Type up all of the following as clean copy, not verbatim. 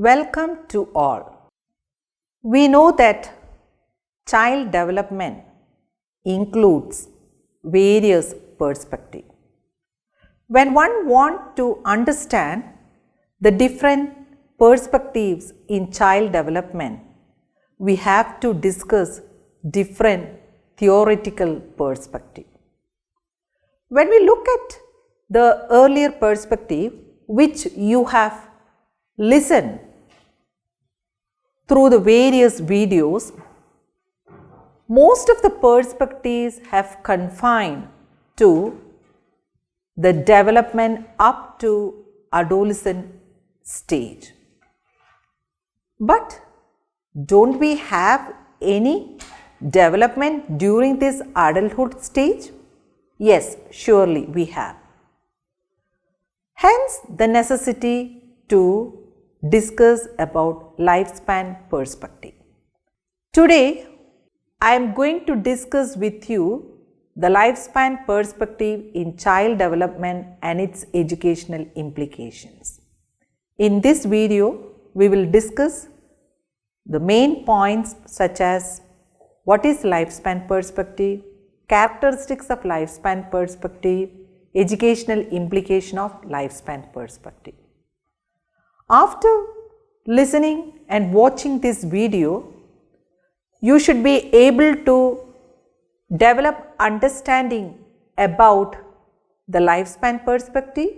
Welcome to all. We know that child development includes various perspectives. When one wants to understand the different perspectives in child development, we have to discuss different theoretical perspectives. When we look at the earlier perspective which you have listened through the various videos, most of the perspectives have confined to the development up to adolescent stage. But don't we have any development during this adulthood stage? Yes, surely we have. Hence the necessity to discuss about lifespan perspective. Today, I am going to discuss with you the lifespan perspective in child development and its educational implications. In this video, we will discuss the main points such as what is lifespan perspective, characteristics of lifespan perspective, educational implication of lifespan perspective. After listening and watching this video, you should be able to develop understanding about the lifespan perspective,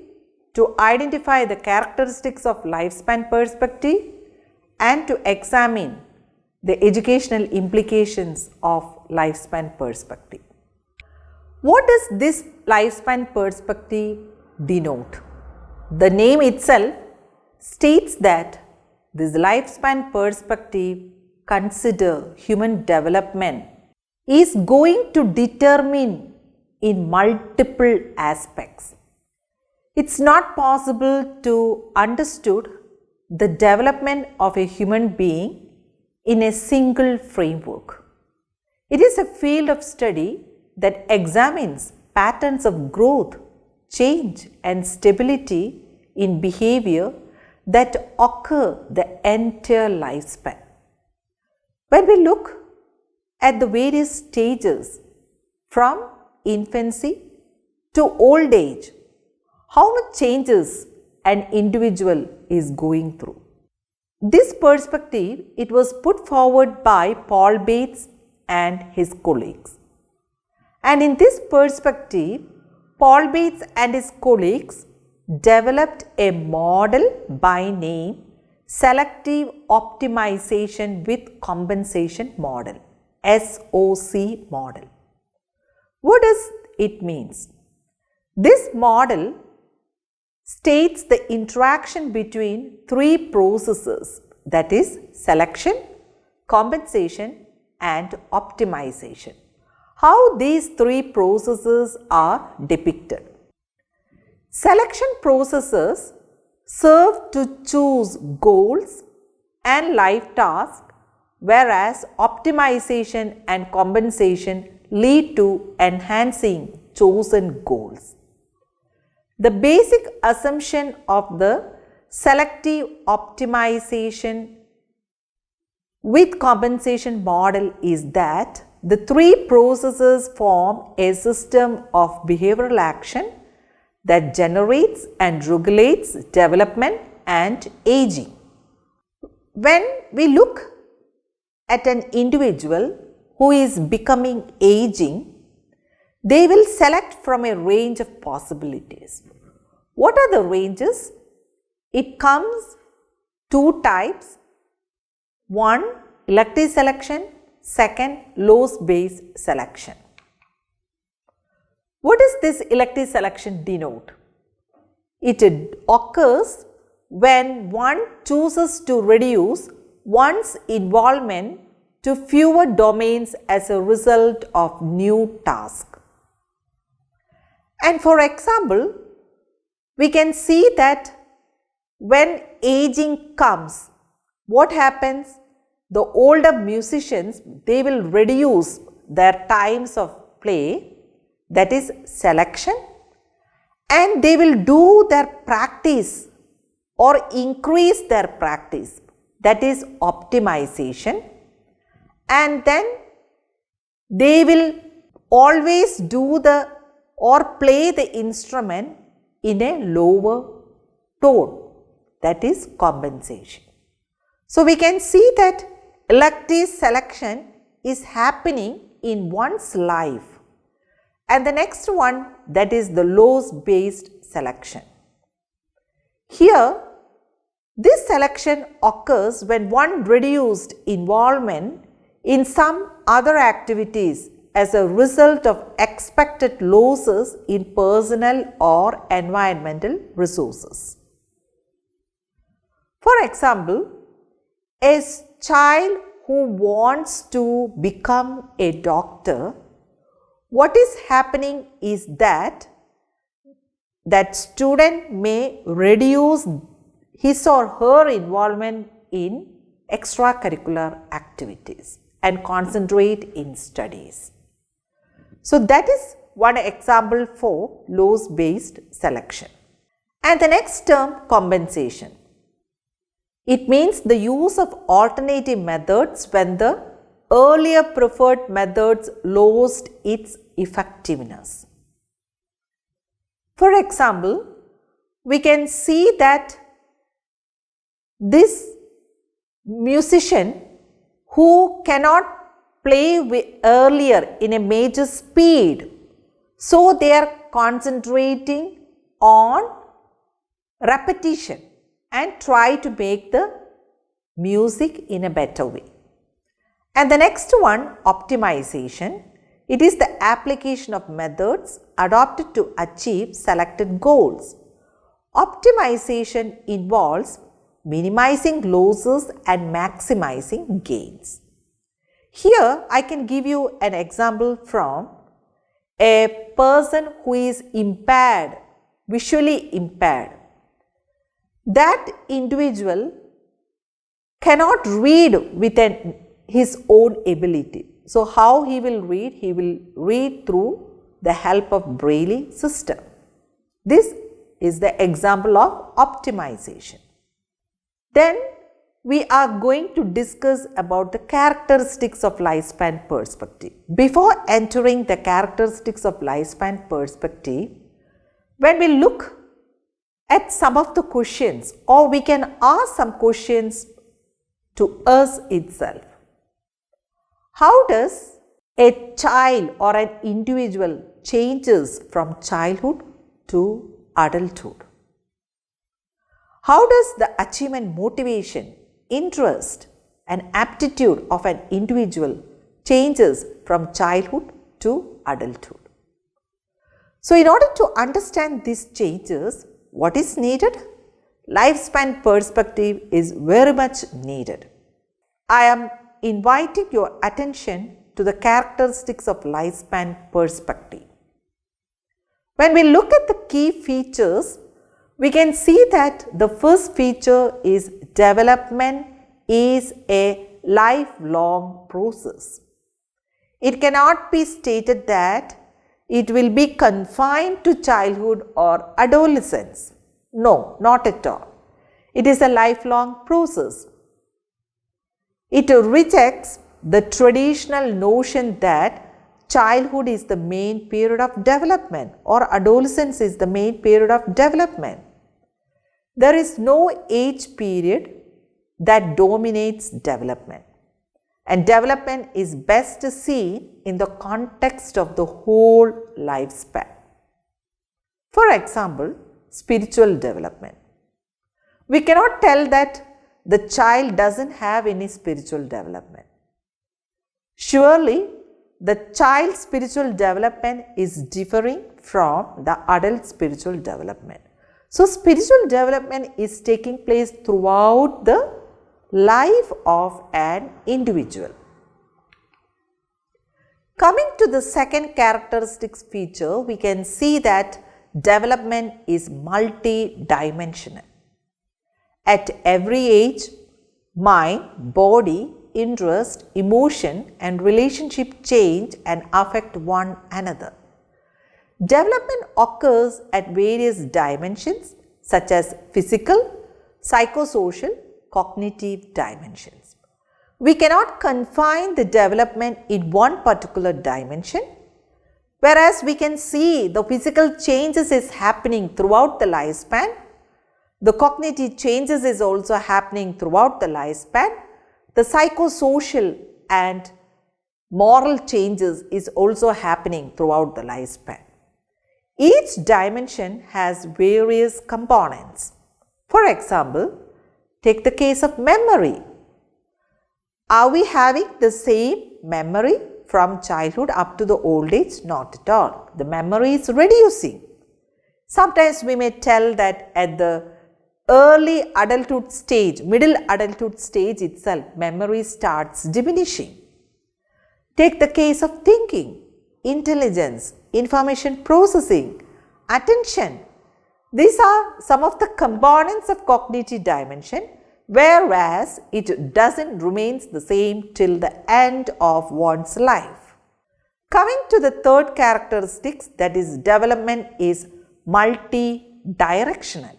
to identify the characteristics of lifespan perspective, and to examine the educational implications of lifespan perspective. What does this lifespan perspective denote? The name itself states that this lifespan perspective consider human development is going to determine in multiple aspects. It's not possible to understood the development of a human being in a single framework. It is a field of study that examines patterns of growth, change and stability in behavior that occur the entire lifespan. When we look at the various stages from infancy to old age, how much changes an individual is going through. This perspective, it was put forward by Paul Bates and his colleagues. And in this perspective, Paul Bates and his colleagues developed a model by name Selective Optimization with Compensation Model, SOC Model. What does it mean? This model states the interaction between three processes, that is selection, compensation and optimization. How these three processes are depicted. Selection processes serve to choose goals and life tasks, whereas optimization and compensation lead to enhancing chosen goals. The basic assumption of the selective optimization with compensation model is that the three processes form a system of behavioral action that generates and regulates development and aging. When we look at an individual who is becoming aging, they will select from a range of possibilities. What are the ranges? It comes two types. One, elective selection. Second, loss-based selection. What does this elective selection denote? It occurs when one chooses to reduce one's involvement to fewer domains as a result of new tasks. And for example, we can see that when aging comes, what happens? The older musicians, they will reduce their times of play, that is selection, and they will do their practice or increase their practice, that is optimization, and then they will always do the or play the instrument in a lower tone, that is compensation. So we can see that elective selection is happening in one's life, and the next one, that is the loss based selection. Here this selection occurs when one reduced involvement in some other activities as a result of expected losses in personal or environmental resources. For example, a child who wants to become a doctor, what is happening is that student may reduce his or her involvement in extracurricular activities and concentrate in studies. So that is one example for loss based selection. And the next term, compensation. It means the use of alternative methods when the earlier preferred methods lost its effectiveness. For example, we can see that this musician who cannot play earlier in a major speed, so they are concentrating on repetition and try to make the music in a better way. And the next one, optimization. It is the application of methods adopted to achieve selected goals. Optimization involves minimizing losses and maximizing gains. Here I can give you an example from a person who is impaired, visually impaired. That individual cannot read with his own ability. So how he will read? He will read through the help of Braille system. This is the example of optimization. Then we are going to discuss about the characteristics of lifespan perspective. Before entering the characteristics of lifespan perspective, when we look at some of the questions, or we can ask some questions to us itself. How does a child or an individual changes from childhood to adulthood? How does the achievement motivation, interest and aptitude of an individual changes from childhood to adulthood? So in order to understand these changes, what is needed? Lifespan perspective is very much needed. I am inviting your attention to the characteristics of lifespan perspective. When we look at the key features, we can see that the first feature is development is a lifelong process. It cannot be stated that it will be confined to childhood or adolescence. No, not at all. It is a lifelong process. It rejects the traditional notion that childhood is the main period of development or adolescence is the main period of development. There is no age period that dominates development, and development is best seen in the context of the whole lifespan. For example, spiritual development. We cannot tell that the child doesn't have any spiritual development. Surely, the child's spiritual development is differing from the adult spiritual development. So, spiritual development is taking place throughout the life of an individual. Coming to the second characteristics feature, we can see that development is multi-dimensional. At every age, mind, body, interest, emotion and relationship change and affect one another. Development occurs at various dimensions such as physical, psychosocial, cognitive dimensions. We cannot confine the development in one particular dimension, whereas we can see the physical changes is happening throughout the lifespan. The cognitive changes is also happening throughout the lifespan. The psychosocial and moral changes is also happening throughout the lifespan. Each dimension has various components. For example, take the case of memory. Are we having the same memory from childhood up to the old age? Not at all. The memory is reducing. Sometimes we may tell that at the early adulthood stage, middle adulthood stage itself, memory starts diminishing. Take the case of thinking, intelligence, information processing, attention. These are some of the components of cognitive dimension, whereas it doesn't remain the same till the end of one's life. Coming to the third characteristics, that is development is multi-directional.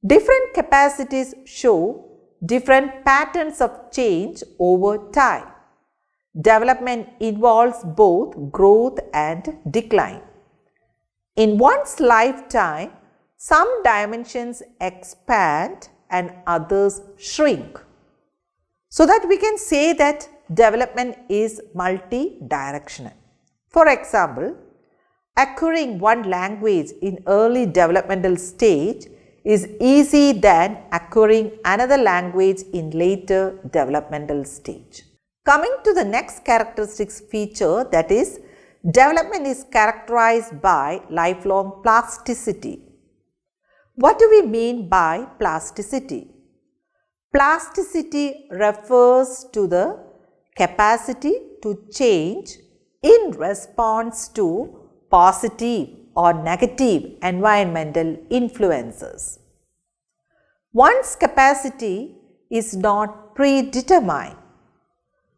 Different capacities show different patterns of change over time. Development involves both growth and decline. In one's lifetime, some dimensions expand and others shrink. So that we can say that development is multi-directional. For example, acquiring one language in early developmental stage is easy than acquiring another language in later developmental stage. Coming to the next characteristics feature, that is development is characterized by lifelong plasticity. What do we mean by plasticity? Plasticity refers to the capacity to change in response to positive or negative environmental influences. One's capacity is not predetermined.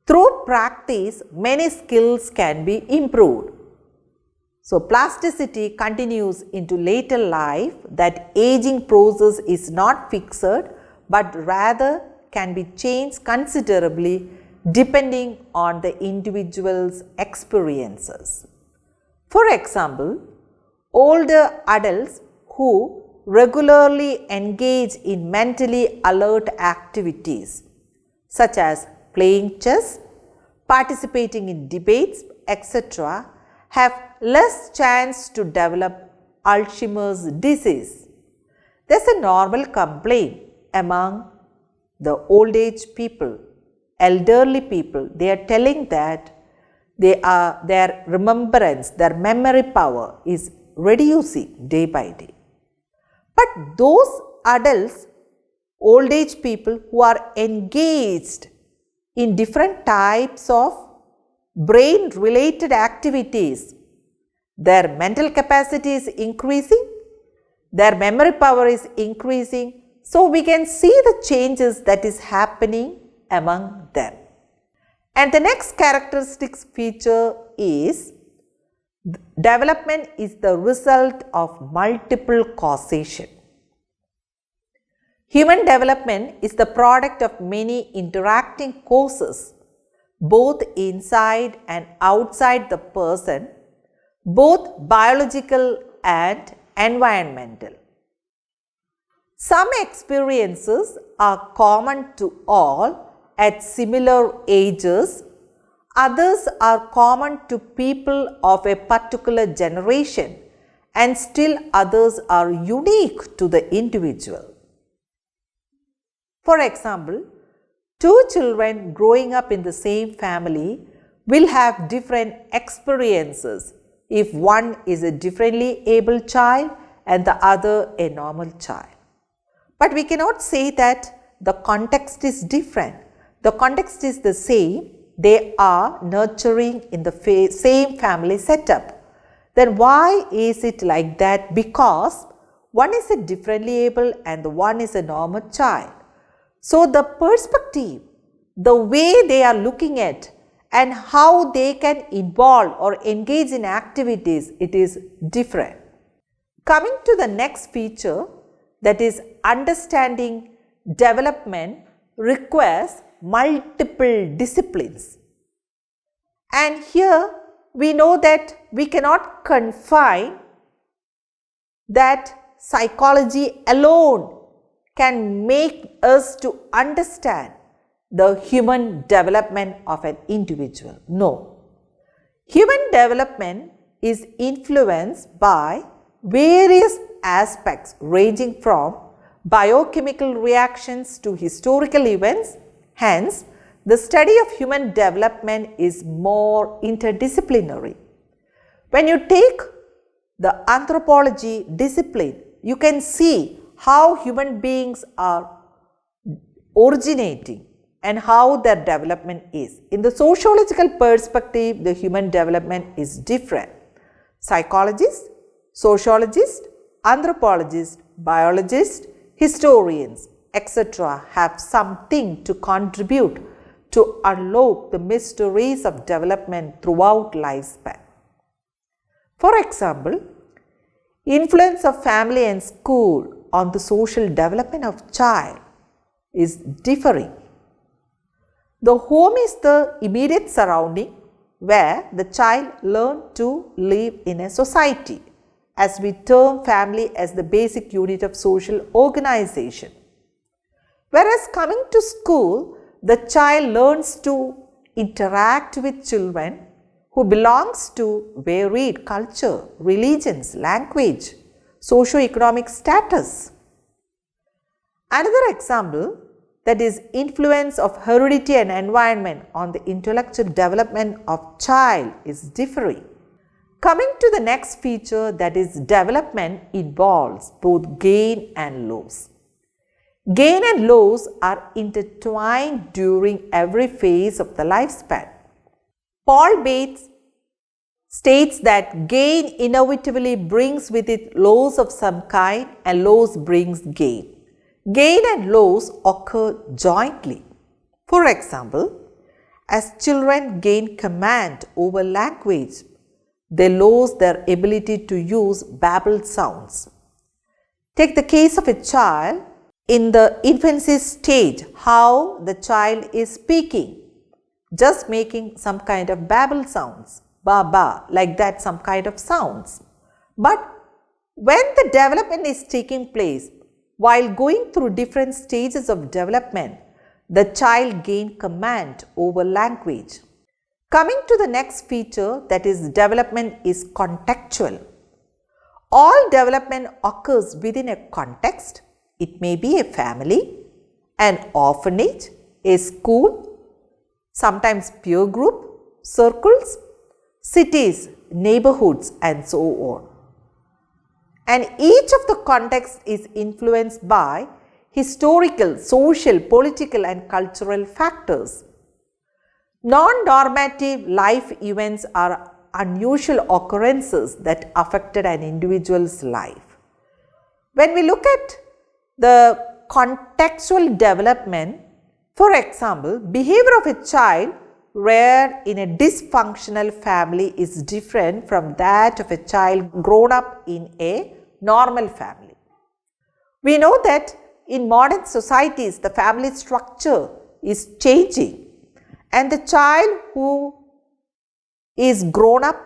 Through practice, many skills can be improved. So, plasticity continues into later life, that aging process is not fixed but rather can be changed considerably depending on the individual's experiences. For example, older adults who regularly engage in mentally alert activities such as playing chess, participating in debates, etc., have less chance to develop Alzheimer's disease. There is a normal complaint among the old age people, elderly people. They are telling that their remembrance, their memory power is reducing day by day. But those adults, old age people who are engaged in different types of brain related activities, their mental capacity is increasing, their memory power is increasing. So, we can see the changes that is happening among them. And the next characteristics feature is development is the result of multiple causation. Human development is the product of many interacting causes, both inside and outside the person, both biological and environmental. Some experiences are common to all at similar ages, others are common to people of a particular generation, and still others are unique to the individual. For example, two children growing up in the same family will have different experiences if one is a differently abled child and the other a normal child. But we cannot say that the context is different. The context is the same. They are nurturing in the same family setup. Then why is it like that? Because one is a differently able and the one is a normal child. So, the perspective, the way they are looking at and how they can involve or engage in activities, it is different. Coming to the next feature, that is understanding development, requires multiple disciplines. And here we know that we cannot confine that psychology alone can make us to understand the human development of an individual. No. Human development is influenced by various aspects ranging from biochemical reactions to historical events. Hence, the study of human development is more interdisciplinary. When you take the anthropology discipline, you can see how human beings are originating and how their development is. In the sociological perspective, the human development is different. Psychologists, sociologists, anthropologists, biologists, historians, etc. have something to contribute to unlock the mysteries of development throughout lifespan. For example, influence of family and school on the social development of child is differing. The home is the immediate surrounding where the child learns to live in a society, as we term family as the basic unit of social organization. Whereas coming to school, the child learns to interact with children who belongs to varied culture, religions, language, socio-economic status. Another example, that is influence of heredity and environment on the intellectual development of child, is differing. Coming to the next feature, that is development, involves both gain and loss. Gain and loss are intertwined during every phase of the lifespan. Paul Bates states that gain inevitably brings with it loss of some kind and loss brings gain. Gain and loss occur jointly. For example, as children gain command over language, they lose their ability to use babbled sounds. Take the case of a child in the infancy stage, how the child is speaking, just making some kind of babble sounds, ba ba, like that, some kind of sounds. But when the development is taking place, while going through different stages of development, the child gains command over language. Coming to the next feature, that is development is contextual. All development occurs within a context. It may be a family, an orphanage, a school, sometimes peer group, circles, cities, neighborhoods, and so on. And each of the contexts is influenced by historical, social, political, and cultural factors. Non-normative life events are unusual occurrences that affected an individual's life. When we look at the contextual development, for example, behavior of a child reared in a dysfunctional family is different from that of a child grown up in a normal family. We know that in modern societies, the family structure is changing, and the child who is grown up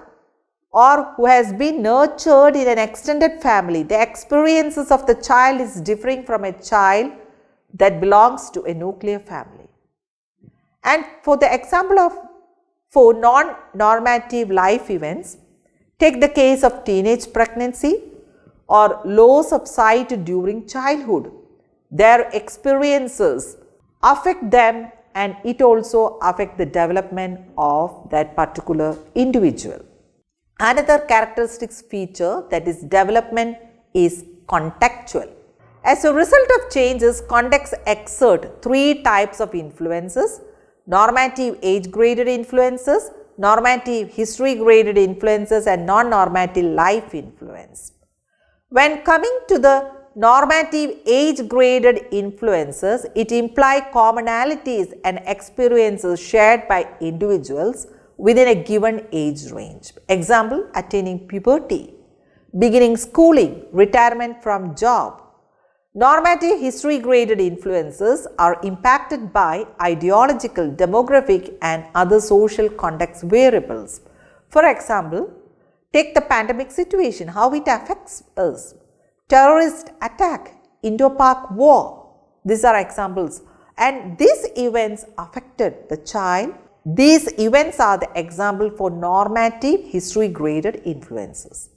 or who has been nurtured in an extended family, the experiences of the child is differing from a child that belongs to a nuclear family. And for the example of for non-normative life events, take the case of teenage pregnancy or loss of sight during childhood. Their experiences affect them, and it also affects the development of that particular individual. Another characteristics feature, that is development, is contextual. As a result of changes, contexts exert three types of influences: normative age-graded influences, normative history-graded influences, and non-normative life influence. When coming to the normative age-graded influences, it implies commonalities and experiences shared by individuals within a given age range. Example, attaining puberty, beginning schooling, retirement from job. Normative history graded influences are impacted by ideological, demographic and other social context variables. For example, take the pandemic situation, how it affects us. Terrorist attack, Indo-Pak war, these are examples. And these events affected the child. These events are the example for normative history graded influences.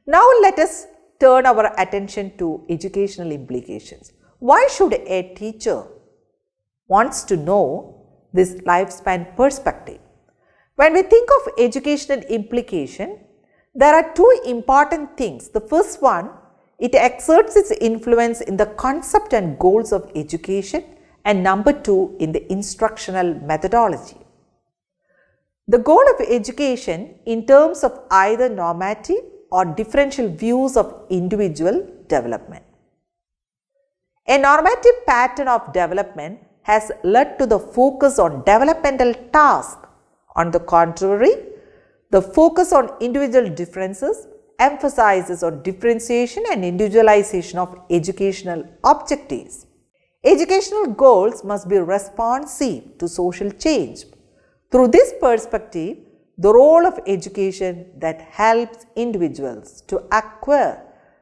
Now let us turn our attention to educational implications. Why should a teacher wants to know this lifespan perspective? When we think of educational implication, there are two important things. The first one, it exerts its influence in the concept and goals of education, and number two, in the instructional methodology. The goal of education in terms of either normative or differential views of individual development. A normative pattern of development has led to the focus on developmental tasks. On the contrary, the focus on individual differences emphasizes on differentiation and individualization of educational objectives. Educational goals must be responsive to social change. Through this perspective, the role of education that helps individuals to acquire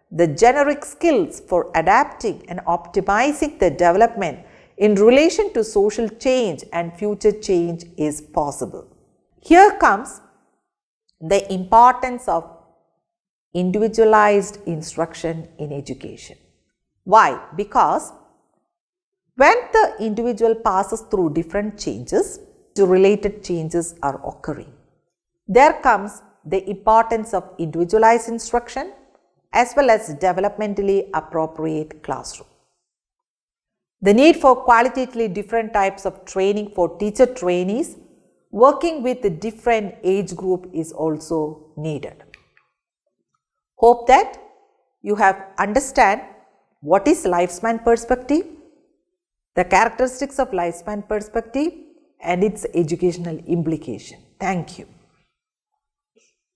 the generic skills for adapting and optimizing their development in relation to social change and future change is possible. Here comes the importance of individualized instruction in education. Why? Because when the individual passes through different changes, related changes are occurring. There comes the importance of individualized instruction as well as developmentally appropriate classroom. The need for qualitatively different types of training for teacher trainees working with a different age group is also needed. Hope that you have understand what is lifespan perspective, the characteristics of lifespan perspective and its educational implication. Thank you.